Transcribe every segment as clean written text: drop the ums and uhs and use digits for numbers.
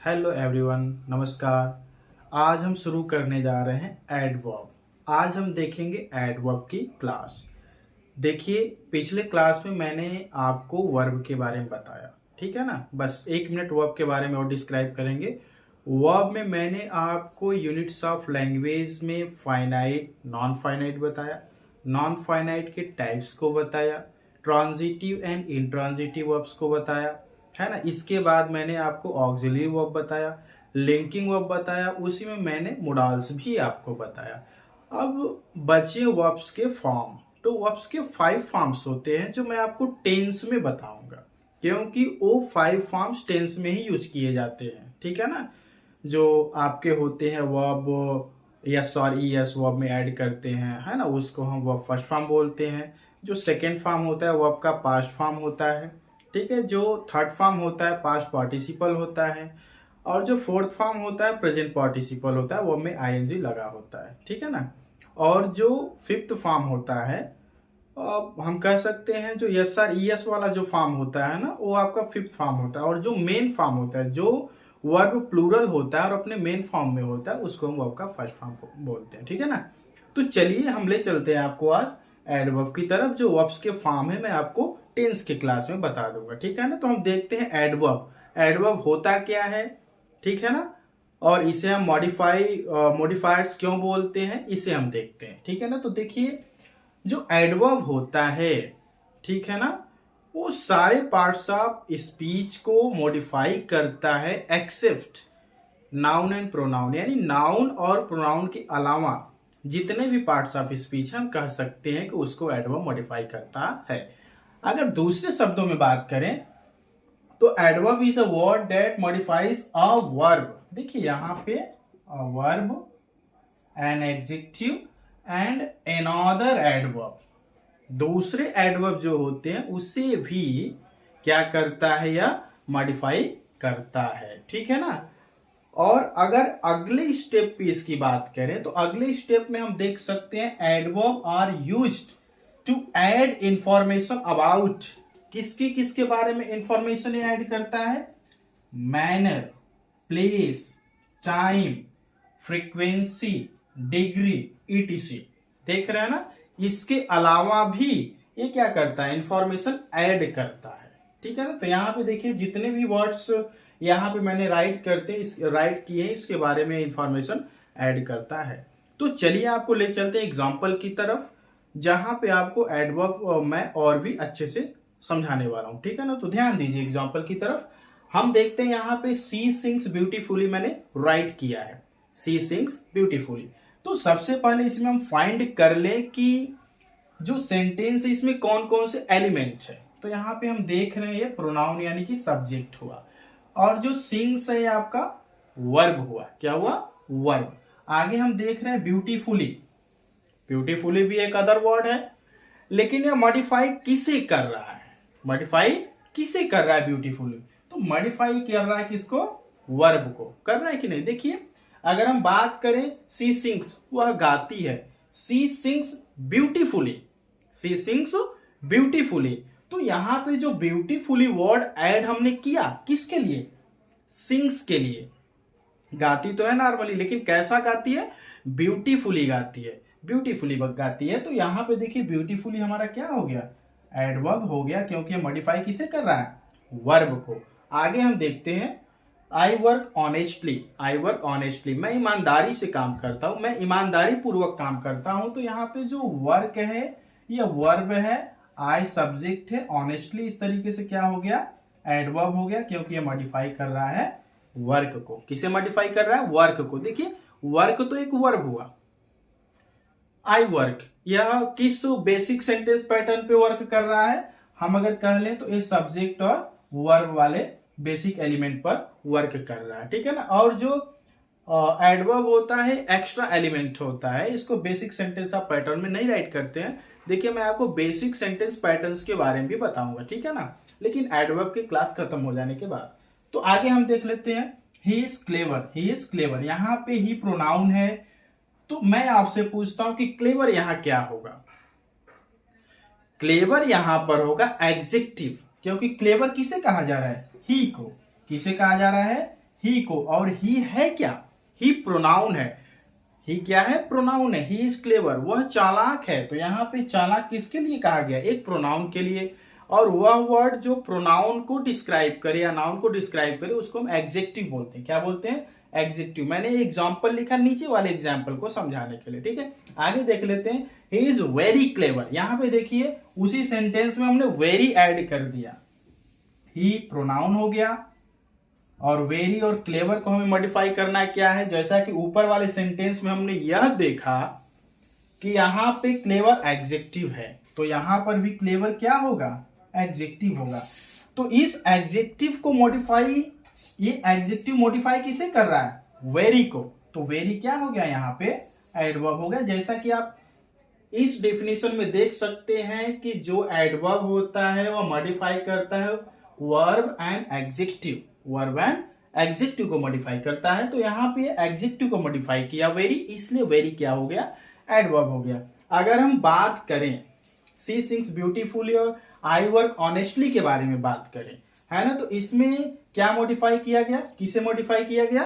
Hello everyone, नमस्कार। आज हम शुरू करने जा रहे हैं एडवर्ब। आज हम देखेंगे एडवर्ब की क्लास। देखिए, पिछले क्लास में मैंने आपको वर्ब के बारे में बताया, ठीक है ना। बस 1 मिनट वर्ब के बारे में और डिस्क्राइब करेंगे। वर्ब में मैंने आपको यूनिट्स ऑफ लैंग्वेज में फाइनाइट, नॉन फाइनाइट बताया, नॉन फाइनाइट के टाइप्स को बताया, ट्रांजिटिव एंड इंट्रांजिटिव वर्ब्स को बताया, है ना। इसके बाद मैंने आपको ऑक्सिलरी वर्ब बताया, लिंकिंग वर्ब बताया, उसी में मैंने मोडाल्स भी आपको बताया। अब बचे वर्ब्स के फॉर्म। तो वर्ब्स के 5 फॉर्म्स होते हैं जो मैं आपको टेंस में बताऊंगा, क्योंकि वो 5 फॉर्म्स टेंस में ही यूज किए जाते हैं, ठीक है ना। जो आपके होते हैं वर्ब यस और ईएस वर्ब में ऐड करते हैं, है ना, उसको हम वर्ब फर्स्ट फॉर्म बोलते हैं। जो सेकेंड फॉर्म होता है वर्ब का पास्ट फॉर्म होता है, ठीक है। जो थर्ड फॉर्म होता है पास्ट पार्टिसिपल होता है, और जो फोर्थ फॉर्म होता है प्रेजेंट पार्टिसिपल होता है, वो में आईएनजी लगा होता है, ठीक है ना। और जो फिफ्थ फॉर्म होता है, हम कह सकते हैं जो यस आर ईएस वाला जो फॉर्म होता है ना, वो आपका फिफ्थ फॉर्म होता है। और जो मेन फॉर्म होता है, जो वर्ब प्लूरल होता है और अपने मेन फॉर्म में होता है, उसको हम वर्ब का फर्स्ट फॉर्म बोलते हैं, ठीक है ना। तो चलिए हम ले चलते हैं आपको आज एडवर्ब की तरफ। जो वर्ब्स के फॉर्म है मैं आपको टेंस के क्लास में बता दूंगा, ठीक है ना। तो हम देखते हैं एडवर्ब। एडवर्ब होता क्या है, ठीक है ना। और इसे हम मॉडिफायर्स क्यों बोलते हैं, इसे हम देखते हैं, ठीक है ना। तो देखिए, जो एडवर्ब होता है, ठीक है ना, वो सारे पार्ट्स ऑफ स्पीच को मॉडिफाई करता है एक्सेप्ट नाउन एंड प्रोनाउन। यानी नाउन और प्रोनाउन के अलावा जितने भी पार्ट्स ऑफ स्पीच हम कह सकते हैं कि उसको एडवर्ब मॉडिफाई करता है। अगर दूसरे शब्दों में बात करें तो adverb is a word that modifies a verb. देखिए यहां पे a verb, an adjective and another adverb. दूसरे एडवर्ब जो होते हैं उसे भी क्या करता है, या मॉडिफाई करता है, ठीक है ना। और अगर अगले स्टेप पे इसकी बात करें तो अगले स्टेप में हम देख सकते हैं adverb are used to add information about. किसके किसके बारे में इंफॉर्मेशन ऐड करता है? Manner, place, time, frequency, degree, etc. देख रहे हैं ना। इसके अलावा भी ये क्या करता है, इंफॉर्मेशन ऐड करता है, ठीक है ना। तो यहाँ पे देखिए जितने भी वर्ड्स यहाँ पे मैंने राइट किए हैं, इसके बारे में इंफॉर्मेशन ऐड करता है। तो चलिए आपको ले चलते हैं एग्जांपल की तरफ, जहां पे आपको एडवर्ब मैं और भी अच्छे से समझाने वाला हूं, ठीक है ना। तो ध्यान दीजिए एग्जांपल की तरफ। हम देखते हैं यहाँ पे सी सिंग्स ब्यूटीफुली मैंने राइट किया है, सी सिंग्स ब्यूटीफुली। तो सबसे पहले इसमें हम फाइंड कर ले कि जो सेंटेंस है इसमें कौन कौन से एलिमेंट है। तो यहाँ पे हम देख रहे हैं ये प्रोनाउन यानी कि सब्जेक्ट हुआ, और जो सिंग्स है आपका वर्ब हुआ। क्या हुआ? वर्ब। आगे हम देख रहे हैं ब्यूटीफुली। ब्यूटीफुली भी एक अदर वर्ड है, लेकिन यह मॉडिफाई किसे कर रहा है? मॉडिफाई किसे कर रहा है ब्यूटीफुली? तो मॉडिफाई कर रहा है किसको? वर्ब को कर रहा है कि नहीं। देखिए अगर हम बात करें सी सिंग्स, वह गाती है। सी सिंग्स ब्यूटीफुली, सी सिंग्स ब्यूटीफुली। तो यहां पे जो ब्यूटीफुली वर्ड ऐड हमने किया किसके लिए? सिंग्स के लिए। गाती तो है नॉर्मली, लेकिन कैसा गाती है? ब्यूटीफुली गाती है, ब्यूटीफुली गाती है। तो यहां पे देखिए ब्यूटीफुली हमारा क्या हो गया? एडवर्ब हो गया, क्योंकि मॉडिफाई किसे कर रहा है? वर्ब को। आगे हम देखते हैं I work honestly. I work honestly, मैं ईमानदारी से काम करता हूं, मैं ईमानदारी पूर्वक काम करता हूं। तो यहाँ पे जो वर्क है ये वर्ब है, आई सब्जेक्ट है, ऑनेस्टली इस तरीके से क्या हो गया? एडवर्ब हो गया, क्योंकि ये मॉडिफाई कर रहा है वर्क को। किसे मॉडिफाई कर रहा है? वर्क को। देखिए वर्क तो एक वर्ब हुआ। आई वर्क, यह किस बेसिक सेंटेंस पैटर्न पे वर्क कर रहा है? हम अगर कह लें तो ये सब्जेक्ट और वर्ब वाले बेसिक एलिमेंट पर वर्क कर रहा है, ठीक है ना। और जो एडवर्ब होता है एक्स्ट्रा एलिमेंट होता है, इसको बेसिक सेंटेंस आप पैटर्न में नहीं राइट करते हैं। देखिए मैं आपको बेसिक सेंटेंस पैटर्न्स के बारे में भी बताऊंगा, ठीक है ना, लेकिन एडवर्ब की क्लास खत्म हो जाने के बाद। तो आगे हम देख लेते हैं he is clever. He is clever, यहां पे ही प्रोनाउन है। तो मैं आपसे पूछता हूं कि क्लेवर यहां क्या होगा? क्लेवर यहां पर होगा एडजेक्टिव, क्योंकि क्लेवर किसे कहा जा रहा है? ही को। किसे कहा जा रहा है? ही को, और ही है क्या, ही प्रोनाउन है, ही क्या है, प्रोनाउन है, ही इज क्लेवर, वह चालाक है। तो यहाँ पे चालाक किसके लिए कहा गया, एक प्रोनाउन के लिए, और वह वर्ड जो प्रोनाउन को डिस्क्राइब करे या नाउन को डिस्क्राइब करे उसको हम एग्जेक्टिव बोलते हैं। क्या बोलते हैं, एग्जेक्टिव। मैंने एग्जाम्पल लिखा नीचे वाले एग्जाम्पल को समझाने के लिए, ठीक है। आगे देख लेते हैं, ही इज वेरी क्लेवर। यहाँ पे देखिए उसी सेंटेंस में हमने वेरी ऐड कर दिया, ही प्रोनाउन हो गया, और वेरी और क्लेवर को हमें मॉडिफाई करना है क्या है, जैसा कि ऊपर वाले सेंटेंस में हमने यह देखा कि यहाँ पे क्लेवर एडजेक्टिव है, तो यहां पर भी क्लेवर क्या होगा, एडजेक्टिव होगा। तो इस एडजेक्टिव को मॉडिफाई, ये एडजेक्टिव मॉडिफाई किसे कर रहा है, वेरी को। तो वेरी क्या हो गया, यहाँ पे एडवर्ब हो गया। जैसा कि आप इस डेफिनेशन में देख सकते हैं कि जो एडवर्ब होता है वह मॉडिफाई करता है verb and adjective, verb and adjective को मॉडिफाई करता है। तो यहाँ पे एडजेक्टिव को मॉडिफाई किया वेरी, इसलिए वेरी क्या हो गया, एडवर्ब हो गया। अगर हम बात करें सी सिंग्स ब्यूटीफुली और आई वर्क ऑनेस्टली के बारे में बात करें, है ना, तो इसमें क्या मॉडिफाई किया गया, किसे मॉडिफाई किया गया,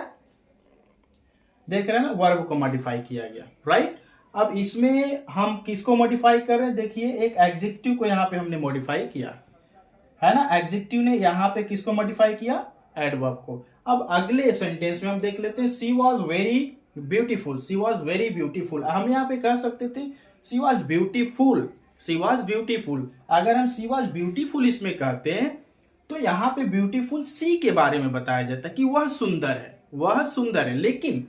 देख रहे हैं ना, वर्ब को मॉडिफाई किया गया, राइट। अब इसमें हम किसको मॉडिफाई कर रहे हैं, देखिए एक एडजेक्टिव को यहाँ पे हमने मॉडिफाई किया, है ना, एडजेक्टिव ने यहाँ पे किसको मॉडिफाई किया, एडवर्ब को। अब अगले सेंटेंस में हम देख लेते हैं, she was very beautiful, she was very beautiful. हम यहाँ पे कह सकते थे she was beautiful, she was beautiful. अगर हम सी वॉज ब्यूटीफुल इसमें कहते हैं तो यहाँ पे ब्यूटीफुल सी के बारे में बताया जाता है कि वह सुंदर है, वह सुंदर है। लेकिन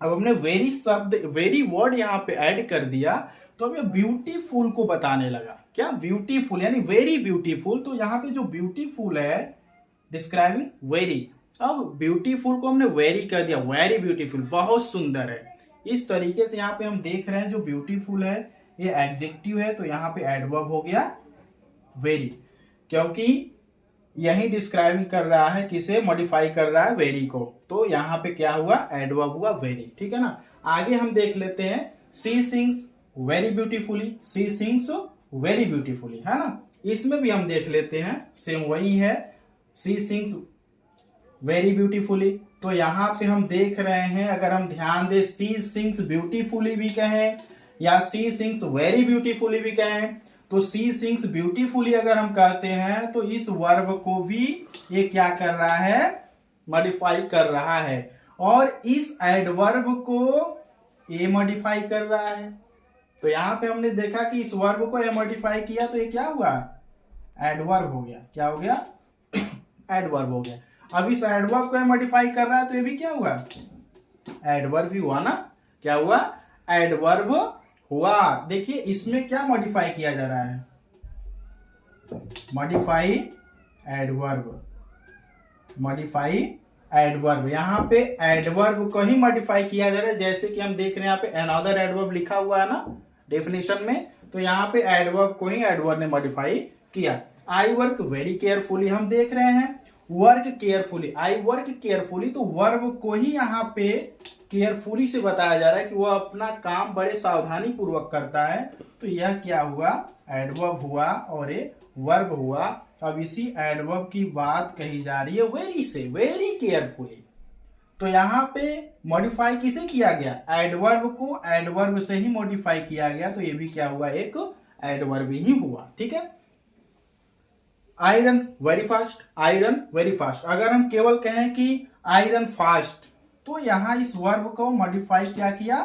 अब हमने वेरी शब्द, वेरी वर्ड यहाँ पे ऐड कर दिया तो हमें ब्यूटीफुल को बताने लगा, क्या, ब्यूटीफुल यानी वेरी ब्यूटीफुल। तो यहाँ पे जो ब्यूटीफुल है डिस्क्राइबिंग वेरी, अब ब्यूटीफुल को हमने वेरी कर दिया, वेरी ब्यूटीफुल, बहुत सुंदर है। इस तरीके से यहाँ पे हम देख रहे हैं जो ब्यूटीफुल है ये एडजेक्टिव है, तो यहाँ पे एडवर्ब हो गया वेरी, क्योंकि यही डिस्क्राइबिंग कर रहा है, किसे मॉडिफाई कर रहा है, वेरी को। तो यहाँ पे क्या हुआ, एडवर्ब हुआ वेरी, ठीक है ना। आगे हम देख लेते हैं, सी सिंग्स वेरी ब्यूटीफुली, सी सिंग्स वेरी ब्यूटीफुली, है ना। इसमें भी हम देख लेते हैं, सेम वही है, सी सिंग्स वेरी ब्यूटीफुली। तो यहाँ पे हम देख रहे हैं, अगर हम ध्यान दें, सी सिंग्स ब्यूटीफुली भी कहें या सी सिंग्स वेरी ब्यूटीफुली भी कहें, तो सी सिंग्स ब्यूटीफुली अगर हम कहते हैं तो इस वर्ब को भी ये क्या कर रहा है, मॉडिफाई कर रहा है, और इस एडवर्ब को ये मॉडिफाई कर रहा है। तो यहाँ पे हमने देखा कि इस वर्ब को ये मॉडिफाई किया तो ये क्या हुआ, एडवर्ब हो गया, क्या हो गया, एडवर्ब हो गया। अब इस एडवर्ब को मॉडिफाई कर रहा है तो ये भी क्या हुआ, एडवर्ब ही हुआ ना, क्या हुआ, एडवर्ब हुआ। देखिए इसमें क्या मॉडिफाई किया जा रहा है, मॉडिफाई एडवर्ब, मॉडिफाई एडवर्ब। यहाँ पे एडवर्ब को ही मॉडिफाई किया जा रहा है, जैसे कि हम देख रहे हैं यहाँ पे अनदर एडवर्ब लिखा हुआ है ना डेफिनेशन में, तो यहाँ पे एडवर्ब को ही एडवर्ब ने मॉडिफाई किया। आई वर्क वेरी केयरफुली, हम देख रहे हैं work carefully, I work carefully, तो वर्ब को ही यहाँ पे केयरफुली से बताया जा रहा है कि वह अपना काम बड़े सावधानी पूर्वक करता है। तो यह क्या हुआ, एडवर्ब हुआ और ये वर्ब हुआ। अब इसी एडवर्ब की बात कही जा रही है वेरी से, वेरी केयरफुली। तो यहाँ पे मॉडिफाई किसे किया गया, एडवर्ब को एडवर्ब से ही मॉडिफाई किया गया, तो ये भी क्या हुआ, एक एडवर्ब ही हुआ, ठीक है। आई run very fast, I run very fast. अगर हम केवल कहें कि आई रन फास्ट, तो यहां इस वर्ब को मॉडिफाई क्या किया,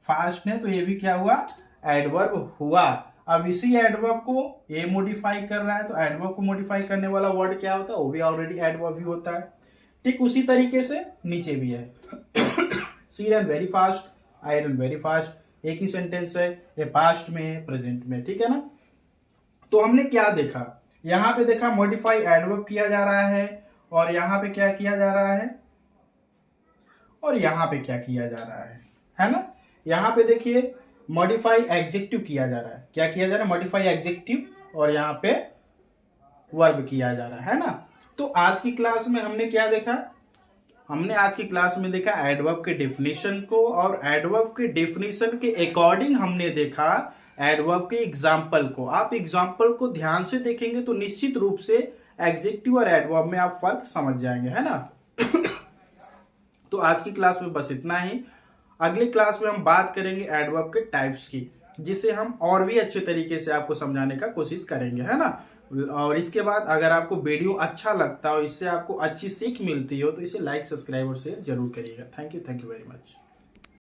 फास्ट ने, तो ये भी क्या हुआ, एडवर्ब हुआ। अब इसी एडवर्ब को ये मॉडिफाई कर रहा है, तो एडवर्ब को मॉडिफाई करने वाला वर्ड क्या होता है, वो भी ऑलरेडी एडवर्ब ही होता है। ठीक उसी तरीके से नीचे भी है, she run very fast, I run very fast, एक ही सेंटेंस है, ये पास्ट में है, प्रेजेंट में, ठीक है ना। तो हमने क्या देखा, यहां पे देखा मॉडिफाई एडवर्ब किया जा रहा है, और यहां पे क्या किया जा रहा है, और यहां पे क्या किया जा रहा है ना। यहां पे देखिए मॉडिफाई एडजेक्टिव किया जा रहा है, क्या किया जा रहा है, मॉडिफाई एडजेक्टिव, और यहां पे वर्ब किया जा रहा है ना। तो आज की क्लास में हमने क्या देखा, हमने आज की क्लास में देखा एडवर्ब के डेफिनेशन को, और एडवर्ब के डेफिनेशन के अकॉर्डिंग हमने देखा एडवर्ब के एग्जाम्पल को। आप एग्जाम्पल को ध्यान से देखेंगे तो निश्चित रूप से एडजेक्टिव और एडवर्ब में आप फर्क समझ जाएंगे, है ना। तो आज की क्लास में बस इतना ही। अगली क्लास में हम बात करेंगे एडवर्ब के टाइप्स की, जिसे हम और भी अच्छे तरीके से आपको समझाने का कोशिश करेंगे, है ना। और इसके बाद अगर आपको वीडियो अच्छा लगता हो, इससे आपको अच्छी सीख मिलती हो, तो इसे लाइक, सब्सक्राइब और शेयर जरूर करिएगा। Thank you very much.